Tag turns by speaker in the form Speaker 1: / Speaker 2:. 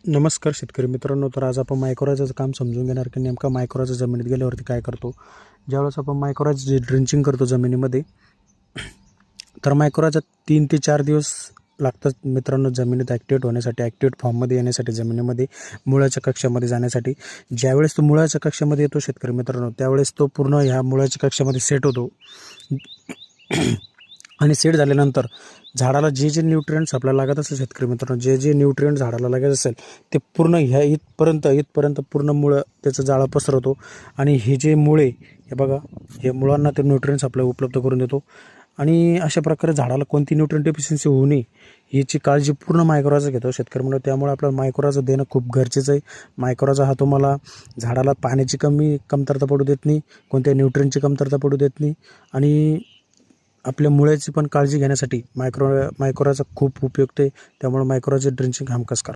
Speaker 1: नमस्कार शेतकरी मित्रांनो. तर आज आपण मायक्रोरायझाचं काम समजून घेणार की नेमका मायक्रोरायझा जमिनीत गेल्यावरती काय करतो. ज्यावेळेस आपण मायक्रोरायझा जे ड्रिंचिंग करतो जमिनीमध्ये, तर मायक्रोरायझा 3 ते 4 दिवस लागतात मित्रांनो जमिनीत ॲक्टिवेट होण्यासाठी, ॲक्टिवेट फॉर्ममध्ये येण्यासाठी, जमिनीमध्ये मुळाच्या कक्षामध्ये जाण्यासाठी. ज्यावेळेस तो मुळाच्या कक्षामध्ये येतो शेतकरी मित्रांनो, त्यावेळेस तो पूर्ण ह्या मुळाच्या कक्षामध्ये सेट होतो आणि सेट झाल्यानंतर झाडाला जे जे न्यूट्रिएंट्स आपल्याला लागत असेल शेतकरी मित्रांनो, जे जे न्यूट्रिएंट झाडाला लागत असेल ते पूर्ण ह्या इथपर्यंत पूर्ण मुळं त्याचं जाळं पसरवतो. आणि हे जे मुळे हे बघा, हे मुळांना ते न्यूट्रिएंट्स आपल्याला उपलब्ध करून देतो. आणि अशा प्रकारे झाडाला कोणती न्यूट्रिएंट डेफिशियन्सी होऊ नये याची काळजी पूर्ण मायक्रोरायझा घेतो शेतकरी मित्रांनो. त्यामुळे आपल्याला मायक्रोरायझा देणं खूप गरजेचं आहे. मायक्रोरायझा हा तुम्हाला झाडाला पाण्याची कमतरता पडू देत नाही, कोणत्या न्यूट्रिएंटची कमतरता पडू देत नाही. आणि आपल्या मुळ्याची पण काळजी घेण्यासाठी मायक्रोरायझा खूप उपयुक्त आहे. त्यामुळे मायक्रोरायझा ड्रिंचिंग हमखास करा.